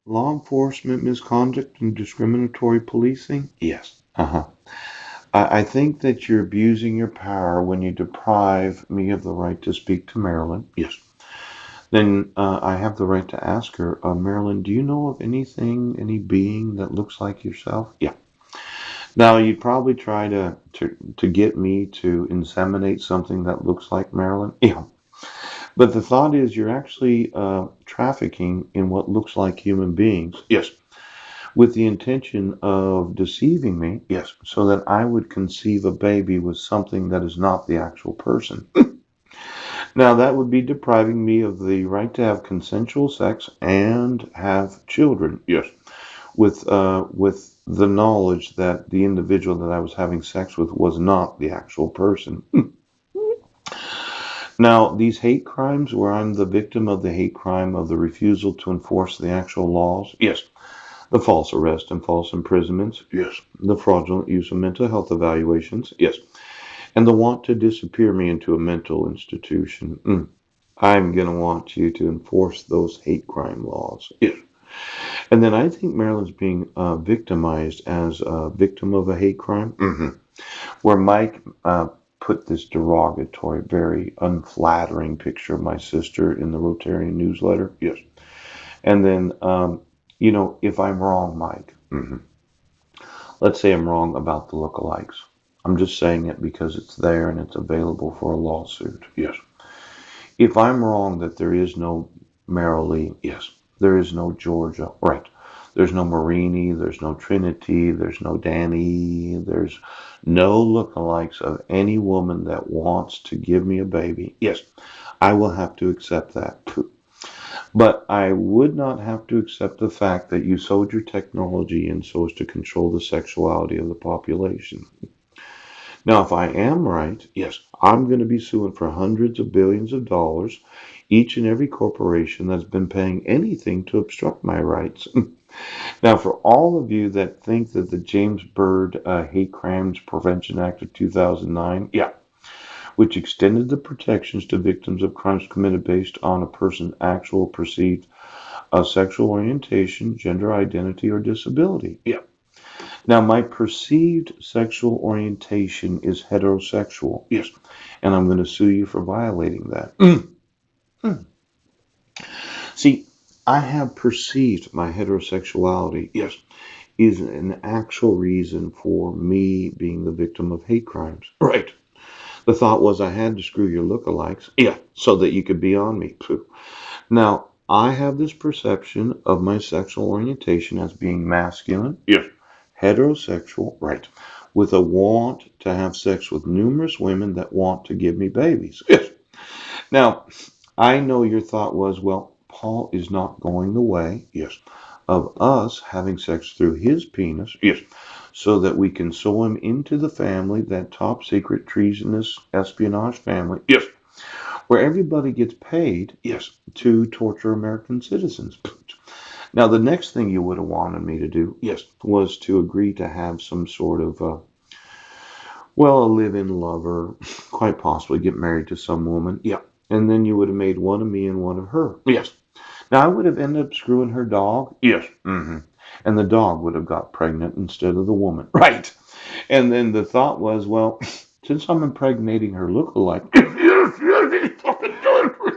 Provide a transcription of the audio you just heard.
Law enforcement misconduct and discriminatory policing? Yes. Uh-huh. I think that you're abusing your power when you deprive me of the right to speak to Marilyn. Yes. Then I have the right to ask her, Marilyn, do you know of anything, any being that looks like yourself? Yeah. Now you'd probably try to get me to inseminate something that looks like Marilyn. Yeah. But the thought is you're actually trafficking in what looks like human beings. Yes. With the intention of deceiving me. Yes. So that I would conceive a baby with something that is not the actual person. Now that would be depriving me of the right to have consensual sex and have children. Yes. With the knowledge that the individual that I was having sex with was not the actual person. Now, these hate crimes, where I'm the victim of the hate crime of the refusal to enforce the actual laws, yes. The false arrest and false imprisonments, yes. The fraudulent use of mental health evaluations, yes. And the want to disappear me into a mental institution. I'm going to want you to enforce those hate crime laws. Yes. And then I think Marilyn's being victimized as a victim of a hate crime, where Mike put this derogatory, very unflattering picture of my sister in the Rotarian newsletter. Yes. And then, if I'm wrong, Mike, let's say I'm wrong about the lookalikes. I'm just saying it because it's there and it's available for a lawsuit. Yes. If I'm wrong that there is no Marilee, yes. There is no Georgia, right. There's no Marini, there's no Trinity, there's no Danny, there's no lookalikes of any woman that wants to give me a baby. Yes, I will have to accept that. But I would not have to accept the fact that you sold your technology in so as to control the sexuality of the population. Now, if I am right, yes, I'm going to be suing for hundreds of billions of dollars, each and every corporation that's been paying anything to obstruct my rights. Now, for all of you that think that the James Byrd Hate Crimes Prevention Act of 2009, yeah, which extended the protections to victims of crimes committed based on a person's actual perceived sexual orientation, gender identity, or disability. Yeah. Now, my perceived sexual orientation is heterosexual. Yes. And I'm going to sue you for violating that. Mm. See, I have perceived my heterosexuality. Yes. Is an actual reason for me being the victim of hate crimes. Right. The thought was I had to screw your lookalikes. Yeah. So that you could be on me. Now, I have this perception of my sexual orientation as being masculine. Yes. Heterosexual. Right. With a want to have sex with numerous women that want to give me babies. Yes. Now, I know your thought was, well, Paul is not going the way. Yes. Of us having sex through his penis. Yes. So that we can sew him into the family, that top secret treasonous espionage family. Yes. Where everybody gets paid, yes, to torture American citizens. Now, the next thing you would have wanted me to do, yes, was to agree to have some sort of, a live-in lover, quite possibly get married to some woman. Yeah. And then you would have made one of me and one of her. Yes. Now, I would have ended up screwing her dog. Yes. And the dog would have got pregnant instead of the woman. Right. And then the thought was, well, since I'm impregnating her lookalike, yes, yes, fucking do it.